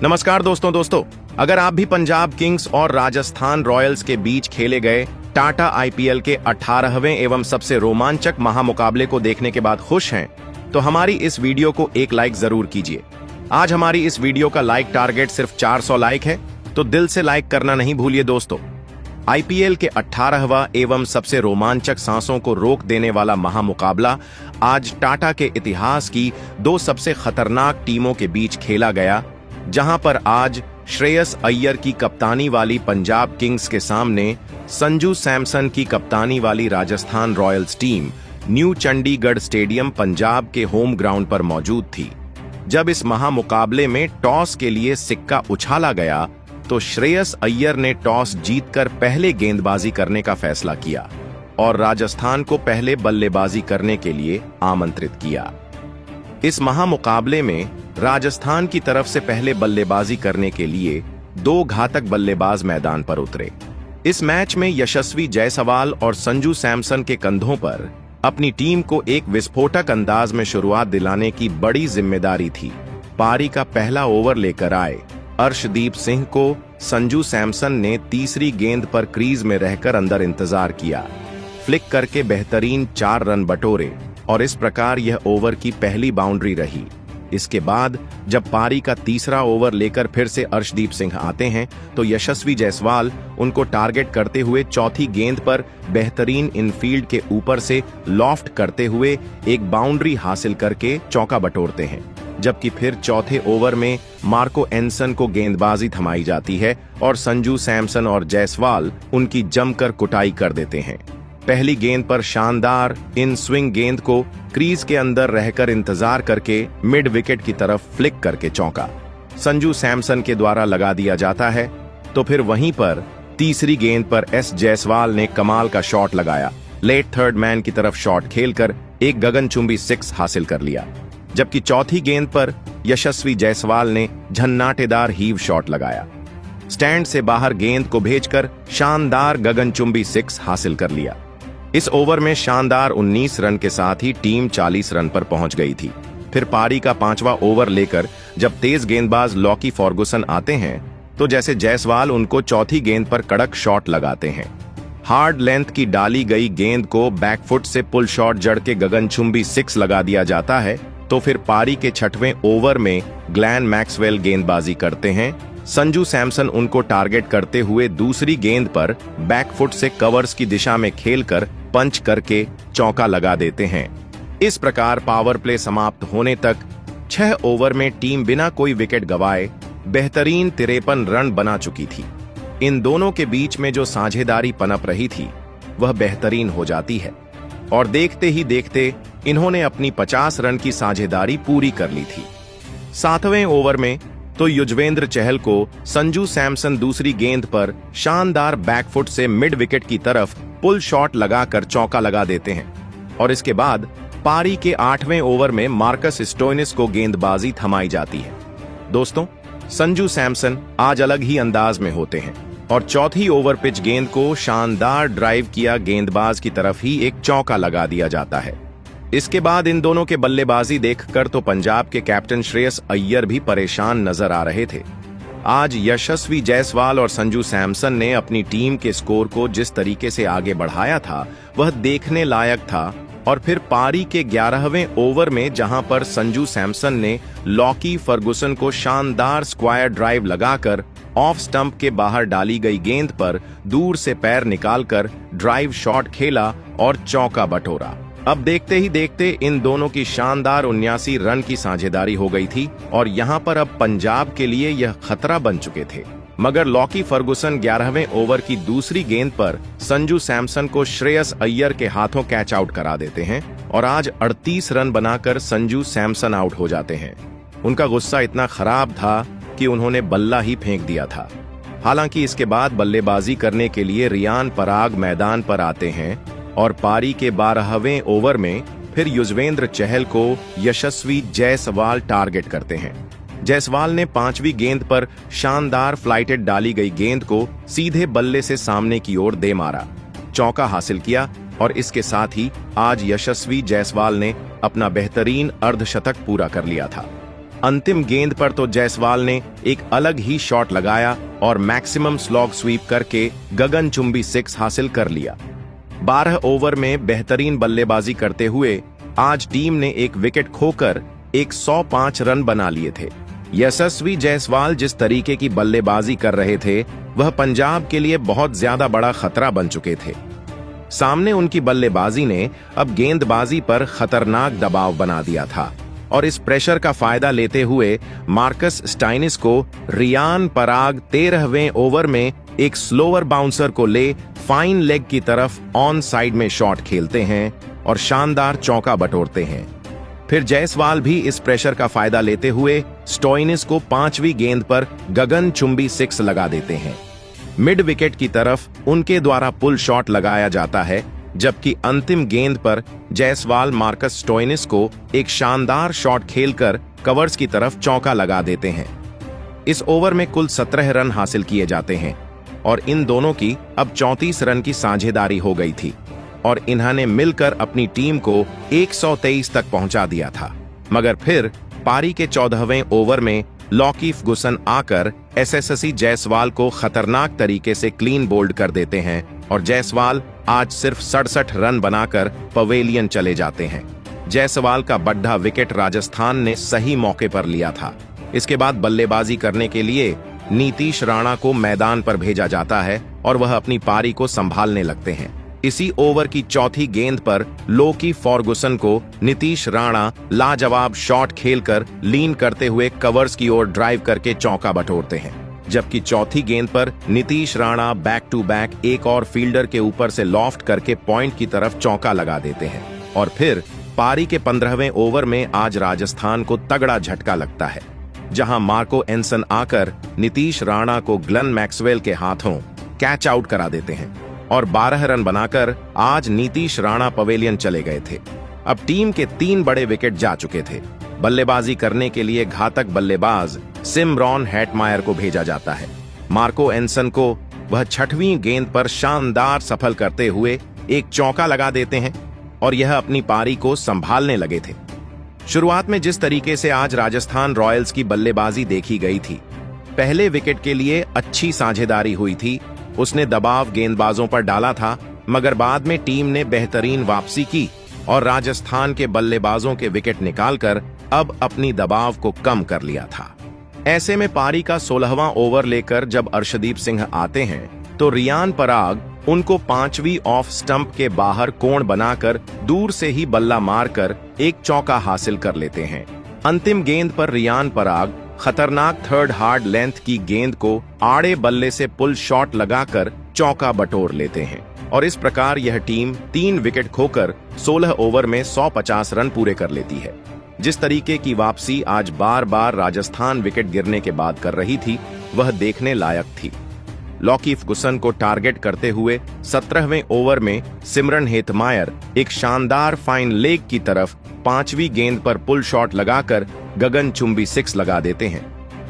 नमस्कार दोस्तों, अगर आप भी पंजाब किंग्स और राजस्थान रॉयल्स के बीच खेले गए टाटा आईपीएल के 18वें एवं सबसे रोमांचक महामुकाबले को देखने के बाद खुश हैं, तो हमारी इस वीडियो को एक लाइक जरूर कीजिए। आज हमारी इस वीडियो का लाइक टारगेट सिर्फ 400 लाइक है, तो दिल से लाइक करना नहीं भूलिए दोस्तों। आईपीएल के 18वां एवं सबसे रोमांचक सांसों को रोक देने वाला महामुकाबला आज टाटा के इतिहास की दो सबसे खतरनाक टीमों के बीच खेला गया, जहां पर आज श्रेयस अय्यर की कप्तानी वाली पंजाब किंग्स के सामने संजू सैमसन की कप्तानी वाली Rajasthan Royals team new Chandigarh stadium Punjab के होम ग्राउंड पर मौजूद थी। जब इस महामुकाबले में टॉस के लिए सिक्का उछाला गया तो श्रेयस अय्यर ने टॉस जीतकर पहले गेंदबाजी करने का फैसला किया और राजस्थान को पहले बल्लेबाजी करने के लिए आमंत्रित किया। इस महामुकाबले में राजस्थान की तरफ से पहले बल्लेबाजी करने के लिए दो घातक बल्लेबाज मैदान पर उतरे। इस मैच में यशस्वी जायसवाल और संजू सैमसन के कंधों पर अपनी टीम को एक विस्फोटक अंदाज में शुरुआत दिलाने की बड़ी जिम्मेदारी थी। पारी का पहला ओवर लेकर आए अर्शदीप सिंह को संजू सैमसन ने तीसरी गेंद पर क्रीज में रहकर अंदर इंतजार किया, फ्लिक करके बेहतरीन 4 रन बटोरे और इस प्रकार यह ओवर की पहली बाउंड्री रही। इसके बाद जब पारी का तीसरा ओवर लेकर फिर से अर्शदीप सिंह आते हैं तो यशस्वी जायसवाल उनको टारगेट करते हुए चौथी गेंद पर बेहतरीन इनफील्ड के ऊपर से लॉफ्ट करते हुए एक बाउंड्री हासिल करके चौका बटोरते हैं, जबकि फिर चौथे ओवर में मार्को एंसन को गेंदबाजी थमाई जाती है और संजू सैमसन और जायसवाल उनकी जमकर कुटाई कर देते हैं। पहली गेंद पर शानदार इन स्विंग गेंद को क्रीज के अंदर रहकर इंतजार करके मिड विकेट की तरफ फ्लिक करके चौका संजू सैमसन के द्वारा लगा दिया जाता है। तो फिर वहीं पर तीसरी गेंद पर एस जायसवाल ने कमाल का शॉट लगाया, लेट थर्ड मैन की तरफ शॉट खेलकर एक गगनचुंबी 6 हासिल कर लिया, जबकि चौथी गेंद पर यशस्वी जायसवाल ने झन्नाटेदार हीव शॉट लगाया, स्टैंड से बाहर गेंद को भेजकर शानदार गगनचुंबी 6 हासिल कर लिया। इस ओवर में शानदार 19 रन के साथ ही टीम 40 रन पर पहुंच गई थी। फिर पारी का 5वां ओवर लेकर जब तेज गेंदबाज लॉकी फर्गुसन आते हैं तो जैसे जायसवाल उनको चौथी गेंद पर कड़क शॉट लगाते हैं। हार्ड लेंथ की डाली गई गेंद को बैकफुट से पुल शॉट जड़ के गगनचुंबी 6 लगा दिया जाता है। तो फिर पारी के 6वें ओवर में ग्लेन मैक्सवेल गेंदबाजी करते हैं। संजू सैमसन उनको टारगेट करते हुए दूसरी गेंद पर बैकफुट से कवर्स की दिशा में खेलकर पंच करके चौका लगा देते हैं। इस प्रकार पावर प्ले समाप्त होने तक 6 ओवर में टीम बिना कोई विकेट गंवाए बेहतरीन 53 रन बना चुकी थी। इन दोनों के बीच में जो साझेदारी पनप रही थी वह बेहतरीन हो जाती है और देखते ही देखते इन्होंने अपनी 50 रन की साझेदारी पूरी कर ली थी। 7वें ओवर में तो युजवेंद्र चहल को संजू सैमसन दूसरी गेंद पर शानदार बैकफुट से मिड विकेट की तरफ पुल शॉट लगाकर चौका लगा देते हैं और इसके बाद पारी के 8वें ओवर में मार्कस स्टोइनिस को गेंदबाजी थमाई जाती है। दोस्तों, संजू सैमसन आज अलग ही अंदाज में होते हैं और चौथी ओवर पिच गेंद को शानदार ड्राइव किया गेंदबाज की तरफ ही एक चौका लगा दिया जाता है। इसके बाद इन दोनों के बल्लेबाजी देखकर तो पंजाब के कैप्टन श्रेयस अय्यर भी परेशान नजर आ रहे थे। आज यशस्वी जायसवाल और संजू सैमसन ने अपनी टीम के स्कोर को जिस तरीके से आगे बढ़ाया था वह देखने लायक था। और फिर पारी के 11वें ओवर में जहां पर संजू सैमसन ने लॉकी फर्गुसन को शानदार स्क्वायर ड्राइव लगाकर ऑफ स्टंप के बाहर डाली गई गेंद पर दूर से पैर निकालकर ड्राइव शॉट खेला और चौका बटोरा। अब देखते ही देखते इन दोनों की शानदार 79 रन की साझेदारी हो गई थी और यहां पर अब पंजाब के लिए यह खतरा बन चुके थे। मगर लॉकी फर्गुसन 11वें ओवर की दूसरी गेंद पर संजू सैमसन को श्रेयस अय्यर के हाथों कैच आउट करा देते हैं और आज 38 रन बनाकर संजू सैमसन आउट हो जाते हैं। उनका गुस्सा इतना खराब था कि उन्होंने बल्ला ही फेंक दिया था। हालांकि इसके बाद बल्लेबाजी करने के लिए रियान पराग मैदान पर आते हैं और पारी के 12वें ओवर में फिर युजवेंद्र चहल को यशस्वी जायसवाल टारगेट करते हैं। जायसवाल ने 5वीं गेंद पर शानदार फ्लाइटेड डाली गई गेंद को सीधे बल्ले से सामने की ओर दे मारा, चौका हासिल किया और इसके साथ ही आज यशस्वी जायसवाल ने अपना बेहतरीन अर्धशतक पूरा कर लिया था। अंतिम गेंद पर तो जायसवाल ने एक अलग ही शॉट लगाया और मैक्सिमम स्लॉग स्वीप करके गगनचुंबी 6 हासिल कर लिया। 12 ओवर में बेहतरीन बल्लेबाजी करते हुए आज टीम ने एक विकेट खोकर 105 रन बना लिए थे। यशस्वी जायसवाल जिस तरीके की बल्लेबाजी कर रहे थे वह पंजाब के लिए बहुत ज्यादा बड़ा खतरा बन चुके थे। सामने उनकी बल्लेबाजी ने अब गेंदबाजी पर खतरनाक दबाव बना दिया था और इस प्रेशर का फायदा लेते हुए मार्कस स्टाइनिस को रियान पराग 13वें ओवर में एक स्लोअर बाउंसर को ले फाइन लेग की तरफ ऑन साइड में शॉट खेलते हैं और शानदार चौका बटोरते हैं। फिर जायसवाल भी इस प्रेशर का फायदा लेते हुए स्टोइनिस को 5वीं गेंद पर गगनचुंबी 6 लगा देते हैं। मिड विकेट की तरफ उनके द्वारा पुल शॉट लगाया जाता है, जबकि अंतिम गेंद पर जायसवाल मार्कस स्टोइनिस को एक शानदार शॉट खेलकर कवर्स की तरफ चौका लगा देते हैं। इस ओवर में कुल 17 रन हासिल किए जाते हैं और इन दोनों की अब 34 रन की साझेदारी हो गई थी और इन्होंने मिलकर अपनी टीम को 123 तक पहुंचा दिया था। मगर फिर पारी के 14वें ओवर में लॉकीफ गुसन आकर एसएससी जायसवाल को खतरनाक तरीके से क्लीन बोल्ड कर देते हैं और जायसवाल आज सिर्फ 67 रन बनाकर पवेलियन चले जाते हैं। जायसवाल का बड्ढा विकेट राजस्थान ने सही मौके पर लिया था। इसके बाद बल्लेबाजी करने के लिए नीतीश राणा को मैदान पर भेजा जाता है और वह अपनी पारी को संभालने लगते हैं। इसी ओवर की चौथी गेंद पर लोकी फॉर्गुसन को नीतीश राणा लाजवाब शॉट खेलकर लीन करते हुए कवर्स की ओर ड्राइव करके चौका बटोरते हैं, जबकि चौथी गेंद पर Nitish Rana back to back एक और फील्डर के ऊपर से लॉफ्ट करके पॉइंट की तरफ चौका लगा देते हैं। और फिर पारी के 15वें ओवर में आज राजस्थान को तगड़ा झटका लगता है, जहां मार्को एंसन आकर नीतीश राणा को ग्लेन मैक्सवेल के हाथों कैच आउट करा देते हैं और 12 रन बनाकर आज नीतीश राणा पवेलियन चले गए थे। अब टीम के 3 बड़े विकेट जा चुके थे। बल्लेबाजी करने के लिए घातक बल्लेबाज सिमरॉन हेटमायर को भेजा जाता है। मार्को एंसन को वह 6वीं गेंद पर शानदार सफल करते हुए एक चौका लगा देते हैं और यह अपनी पारी को संभालने लगे थे। शुरुआत में जिस तरीके से आज राजस्थान रॉयल्स की बल्लेबाजी देखी गई थी, पहले विकेट के लिए अच्छी साझेदारी हुई थी, उसने दबाव गेंदबाजों पर डाला था, मगर बाद में टीम ने बेहतरीन वापसी की और राजस्थान के बल्लेबाजों के विकेट निकालकर अब अपनी दबाव को कम कर लिया था। ऐसे में पारी का 16वां ओवर लेकर जब अर्शदीप सिंह आते हैं तो रियान पराग उनको 5वीं ऑफ स्टंप के बाहर कोण बनाकर दूर से ही बल्ला मारकर एक चौका हासिल कर लेते हैं। अंतिम गेंद पर रियान पराग खतरनाक थर्ड हार्ड लेंथ की गेंद को आड़े बल्ले से पुल शॉट लगाकर चौका बटोर लेते हैं और इस प्रकार यह टीम 3 विकेट खोकर 16 ओवर में 150 रन पूरे कर लेती है। जिस तरीके की वापसी आज बार बार राजस्थान विकेट गिरने के बाद कर रही थी, वह देखने लायक थी। लॉकीफ गुसन को टारगेट करते हुए 17वें ओवर में सिमरन हेटमायर एक शानदार फाइन लेग की तरफ 5वीं गेंद पर पुल शॉट लगाकर गगनचुंबी 6 लगा देते हैं।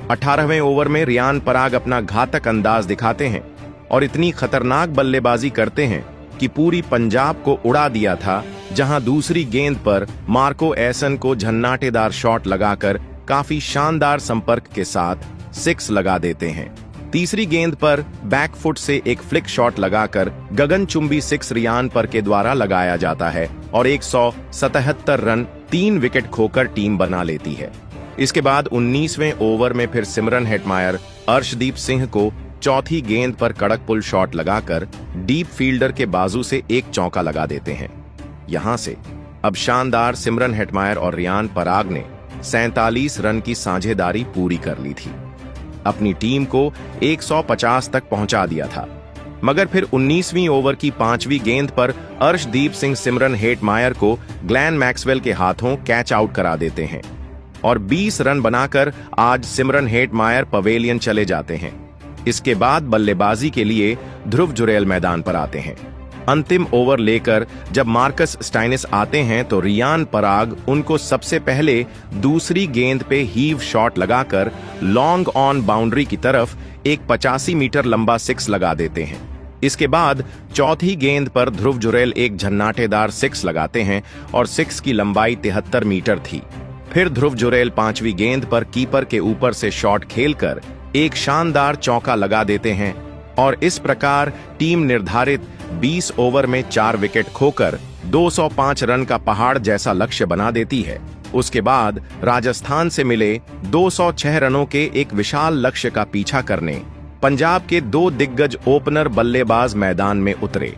18वें ओवर में रियान पराग अपना घातक अंदाज दिखाते हैं और इतनी खतरनाक बल्लेबाजी करते हैं कि पूरी पंजाब को उड़ा दिया था, जहां दूसरी गेंद पर मार्को एसन को झन्नाटेदार शॉट लगाकर काफी शानदार संपर्क के साथ 6 लगा देते हैं। तीसरी गेंद पर बैकफुट से एक फ्लिक शॉट लगाकर गगनचुंबी 6 रियान पर के द्वारा लगाया जाता है और 177 रन 3 विकेट खोकर टीम बना लेती है। इसके बाद 19वें ओवर में फिर सिमरन हेटमायर अर्शदीप सिंह को चौथी गेंद पर कड़क पुल शॉट लगाकर डीप फील्डर के बाजू से एक चौका लगा देते हैं। यहां से अब शानदार सिमरन हेटमायर और रियान पराग ने 47 रन की साझेदारी पूरी कर ली थी, अपनी टीम को 150 तक पहुंचा दिया था। मगर फिर 19वीं ओवर की 5वीं गेंद पर अर्शदीप सिंह सिमरन हेटमायर को ग्लेन मैक्सवेल के हाथों कैच आउट करा देते हैं और 20 रन बनाकर आज सिमरन हेटमायर पवेलियन चले जाते हैं। इसके बाद बल्लेबाजी के लिए ध्रुव जुरेल मैदान पर आते हैं। अंतिम ओवर लेकर जब मार्कस स्टाइनिस आते हैं तो रियान पराग उनको सबसे पहले दूसरी गेंद पे हीव शॉट लगाकर लॉन्ग ऑन बाउंड्री की तरफ एक 85 मीटर लंबा 6 लगा देते हैं। इसके बाद चौथी गेंद पर ध्रुव जुरेल एक झन्नाटेदार 6 लगाते हैं और 6 की लंबाई 73 मीटर थी। फिर ध्रुव जुरैल 5वीं गेंद पर कीपर के ऊपर से शॉट खेलकर एक शानदार चौका लगा देते हैं और इस प्रकार टीम निर्धारित 20 ओवर में 4 विकेट खोकर 205 रन का पहाड़ जैसा लक्ष्य बना देती है। उसके बाद राजस्थान से मिले 206 रनों के एक विशाल लक्ष्य का पीछा करने पंजाब के 2 दिग्गज ओपनर बल्लेबाज मैदान में उतरे।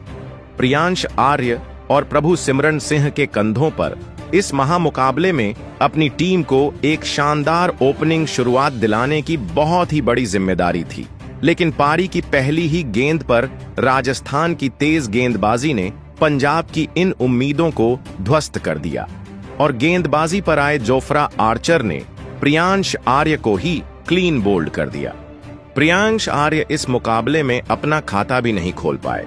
प्रियांश आर्य और प्रभु सिमरन सिंह के कंधों पर इस महामुकाबले में अपनी टीम को एक शानदार ओपनिंग शुरुआत दिलाने की बहुत ही बड़ी जिम्मेदारी थी, लेकिन पारी की पहली ही गेंद पर राजस्थान की तेज गेंदबाजी ने पंजाब की इन उम्मीदों को ध्वस्त कर दिया और गेंदबाजी पर आए जोफ्रा आर्चर ने प्रियांश आर्य को ही क्लीन बोल्ड कर दिया। प्रियांश आर्य इस मुकाबले में अपना खाता भी नहीं खोल पाए।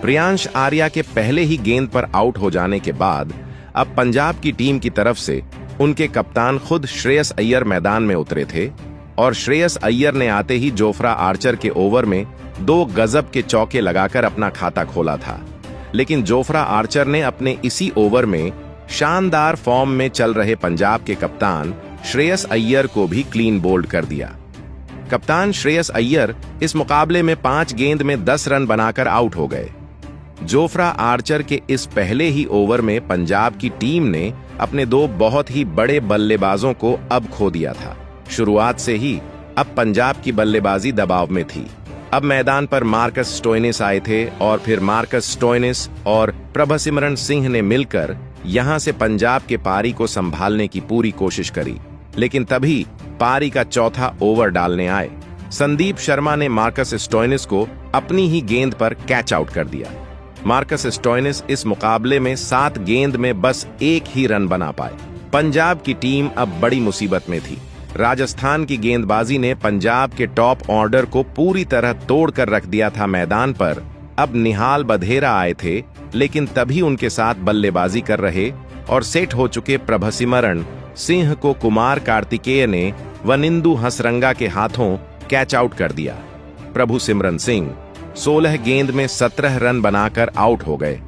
प्रियांश आर्य के पहले ही गेंद पर आउट हो जाने के बाद अब पंजाब की टीम की तरफ से उनके कप्तान खुद श्रेयस अय्यर मैदान में उतरे थे और श्रेयस अय्यर ने आते ही जोफ्रा आर्चर के ओवर में 2 गजब के चौके लगाकर अपना खाता खोला था, लेकिन जोफ्रा आर्चर ने अपने इसी ओवर में शानदार फॉर्म में चल रहे पंजाब के कप्तान श्रेयस अय्यर को भी क्लीन बोल्ड कर दिया। कप्तान श्रेयस अय्यर इस मुकाबले में 5 गेंद में 10 रन बनाकर आउट हो गए। जोफ्रा आर्चर के इस पहले ही ओवर में पंजाब की टीम ने अपने 2 बहुत ही बड़े बल्लेबाजों को अब खो दिया था। शुरुआत से ही अब पंजाब की बल्लेबाजी दबाव में थी। अब मैदान पर मार्कस स्टोइनिस आए थे और फिर मार्कस स्टोइनिस और प्रभसिमरन सिंह ने मिलकर यहां से पंजाब के पारी को संभालने की पूरी कोशिश करी, लेकिन तभी पारी का चौथा ओवर डालने आए संदीप शर्मा ने मार्कस स्टोइनिस को अपनी ही गेंद पर कैच आउट कर दिया। मार्कस स्टोइनिस इस मुकाबले में 7 गेंद में बस 1 ही रन बना पाए। पंजाब की टीम अब बड़ी मुसीबत में थी। राजस्थान की गेंदबाजी ने पंजाब के टॉप ऑर्डर को पूरी तरह तोड़कर रख दिया था मैदान पर। अब निहाल बधेरा आए थे, लेकिन तभी उनके साथ बल्लेबाजी कर रहे और सेट हो चुके प्रभसिमरन सिंह को कुमार कार्तिकेय ने वनिंदु हसरंगा के हाथों कैच आउट कर दिया। प्रभु सिमरन सिंह 16 गेंद में 17 रन बनाकर आउट हो गए।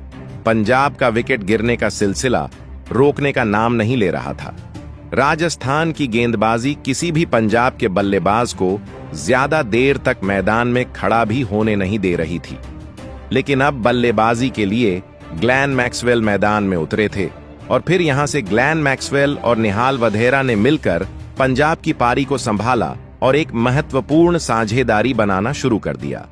पंजाब का विकेट गिरने का सिलसिला रोकने का नाम नहीं ले रहा था। राजस्थान की गेंदबाजी किसी भी पंजाब के बल्लेबाज को ज्यादा देर तक मैदान में खड़ा भी होने नहीं दे रही थी, लेकिन अब बल्लेबाजी के लिए ग्लेन मैक्सवेल मैदान में उतरे थे और फिर यहां से ग्लेन मैक्सवेल और निहाल वधेरा ने मिलकर पंजाब की पारी को संभाला और एक महत्वपूर्ण साझेदारी बनाना शुरू कर दिया।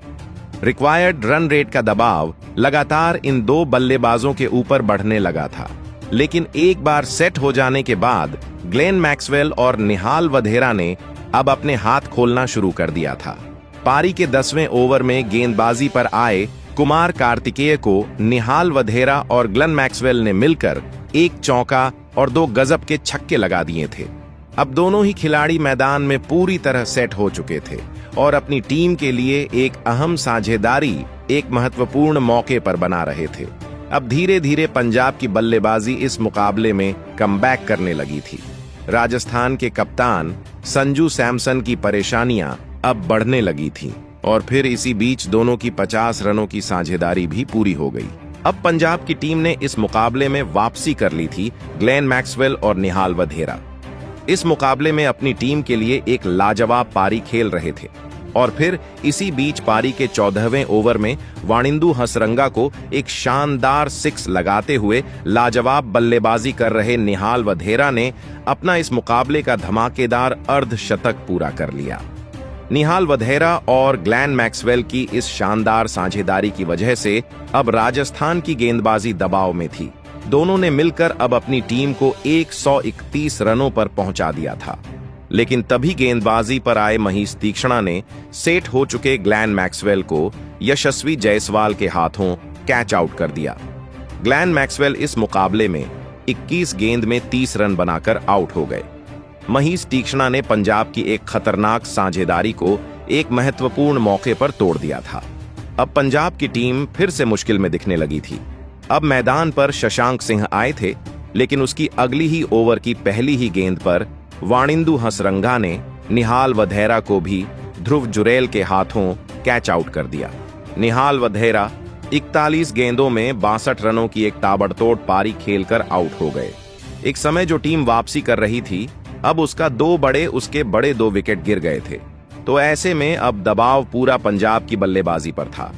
रिक्वायर्ड रन रेट का दबाव लगातार इन 2 बल्लेबाजों के ऊपर बढ़ने लगा था, लेकिन एक बार सेट हो जाने के बाद ग्लेन मैक्सवेल और निहाल वधेरा ने अब अपने हाथ खोलना शुरू कर दिया था। पारी के 10वें ओवर में गेंदबाजी पर आए कुमार कार्तिकेय को निहाल वधेरा और ग्लेन मैक्सवेल ने मिलकर 1 चौका और 2 गजब के छक्के लगा दिए थे। अब दोनों ही खिलाड़ी मैदान में पूरी तरह सेट हो चुके थे और अपनी टीम के लिए एक अहम साझेदारी एक महत्वपूर्ण मौके पर बना रहे थे। अब धीरे धीरे पंजाब की बल्लेबाजी इस मुकाबले में कमबैक करने लगी थी। राजस्थान के कप्तान संजू सैमसन की परेशानियां अब बढ़ने लगी थीं और फिर इसी बीच दोनों की 50 रनों की साझेदारी भी पूरी हो गई। अब पंजाब की टीम ने इस मुकाबले में वापसी कर ली थी ग्लेन मैक्सवेल और निहाल वधेरा। इस मुकाबले में अपनी टीम के लिए एक लाजवाब पारी खेल रहे थे और फिर इसी बीच पारी के 14वें ओवर में वानिंदु हसरंगा को एक शानदार 6 लगाते हुए लाजवाब बल्लेबाजी कर रहे निहाल वधेरा ने अपना इस मुकाबले का धमाकेदार अर्धशतक पूरा कर लिया। निहाल वधेरा और ग्लेन मैक्सवेल की इस शानदार साझेदारी की वजह से अब राजस्थान की गेंदबाजी दबाव में थी। दोनों ने मिलकर अब अपनी टीम को 131 रनों पर पहुंचा दिया था, लेकिन तभी गेंदबाजी पर आए महीश तीक्ष्णा ने सेट हो चुके ग्लेन मैक्सवेल को यशस्वी जायसवाल के हाथों कैच आउट कर दिया। ग्लेन मैक्सवेल इस मुकाबले में 21 गेंद में 30 रन बनाकर आउट हो गए। महीश तीक्ष्णा ने पंजाब की एक खतरनाक साझेदारी को एक महत्वपूर्ण मौके पर तोड़ दिया था। अब पंजाब की टीम फिर से मुश्किल में दिखने लगी थी। अब मैदान पर शशांक सिंह आए थे, लेकिन उसकी अगली ही ओवर की पहली ही गेंद पर वानिंदु हसरंगा ने निहाल वधेरा को भी ध्रुव जुरैल के हाथों कैच आउट कर दिया। निहाल वधेरा 41 गेंदों में 62 रनों की एक ताबड़तोड़ पारी खेलकर आउट हो गए। एक समय जो टीम वापसी कर रही थी, अब उसके बड़े 2 विकेट गिर गए थे। तो ऐसे में अब दबाव पूरा पंजाब की बल्लेबाजी पर था।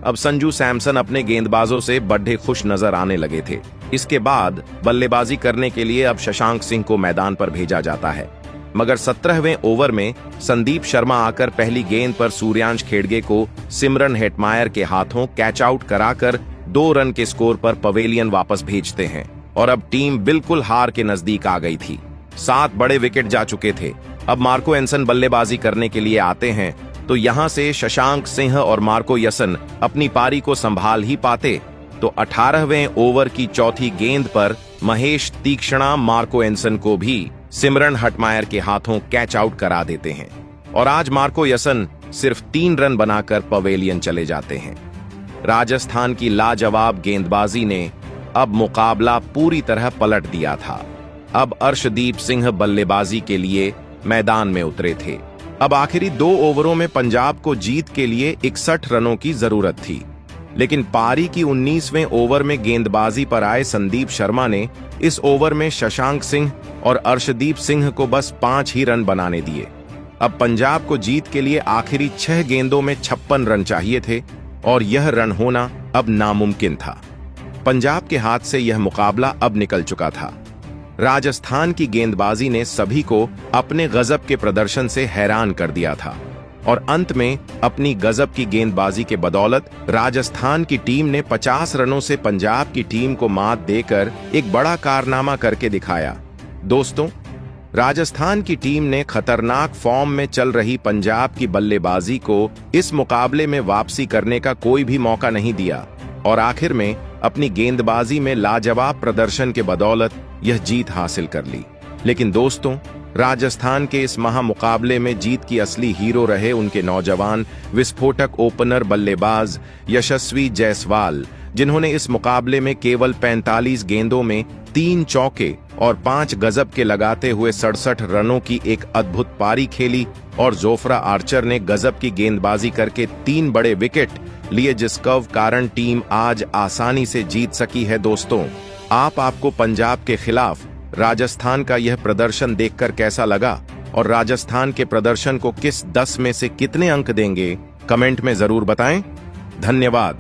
अब संजू सैमसन अपने गेंदबाजों से बड़े खुश नजर आने लगे थे। इसके बाद बल्लेबाजी करने के लिए अब शशांक सिंह को मैदान पर भेजा जाता है, मगर 17वें ओवर में संदीप शर्मा आकर पहली गेंद पर सूर्यांश खेड़गे को सिमरन हेटमायर के हाथों कैच आउट कराकर 2 रन के स्कोर पर पवेलियन वापस भेजते हैं और अब टीम बिल्कुल हार के नजदीक आ गई थी। 7 बड़े विकेट जा चुके थे। अब मार्को एंसन बल्लेबाजी करने के लिए आते हैं, तो यहां से शशांक सिंह और मार्को यसन अपनी पारी को संभाल ही पाते, तो 18वें ओवर की चौथी गेंद पर महेश तीक्ष्णा मार्को एंसन को भी सिमरन हेटमायर के हाथों कैच आउट करा देते हैं और आज मार्को यसन सिर्फ 3 रन बनाकर पवेलियन चले जाते हैं। राजस्थान की लाजवाब गेंदबाजी ने अब मुकाबला पूरी तरह पलट दिया था। अब अर्शदीप सिंह बल्लेबाजी के लिए मैदान में उतरे थे। अब आखिरी 2 ओवरों में पंजाब को जीत के लिए 61 रनों की जरूरत थी, लेकिन पारी की 19वें ओवर में गेंदबाजी पर आए संदीप शर्मा ने इस ओवर में शशांक सिंह और अर्शदीप सिंह को बस 5 ही रन बनाने दिए। अब पंजाब को जीत के लिए आखिरी 6 गेंदों में 56 रन चाहिए थे और यह रन होना अब नामुमकिन था। पंजाब के हाथ से यह मुकाबला अब निकल चुका था। राजस्थान की गेंदबाजी ने सभी को अपने गजब के प्रदर्शन से हैरान कर दिया था और अंत में अपनी गजब की गेंदबाजी के बदौलत राजस्थान की टीम ने 50 रनों से पंजाब की टीम को मात देकर एक बड़ा कारनामा करके दिखाया। दोस्तों, राजस्थान की टीम ने खतरनाक फॉर्म में चल रही पंजाब की बल्लेबाजी को इस मुकाबले में वापसी करने का कोई भी मौका नहीं दिया और आखिर में अपनी गेंदबाजी में लाजवाब प्रदर्शन के बदौलत यह जीत हासिल कर ली। लेकिन दोस्तों, राजस्थान के इस महामुकाबले में जीत की असली हीरो रहे उनके नौजवान विस्फोटक ओपनर बल्लेबाज यशस्वी जायसवाल, जिन्होंने इस मुकाबले में केवल 45 गेंदों में 3 चौके और 5 गजब के लगाते हुए 67 रनों की एक अद्भुत पारी खेली और जोफ्रा आर्चर ने गजब की गेंदबाजी करके 3 बड़े विकेट लिए, जिसका कारण टीम आज आसानी से जीत सकी है। दोस्तों, आपको पंजाब के खिलाफ राजस्थान का यह प्रदर्शन देखकर कैसा लगा और राजस्थान के प्रदर्शन को किस 10 में से कितने अंक देंगे, कमेंट में जरूर बताएं। धन्यवाद।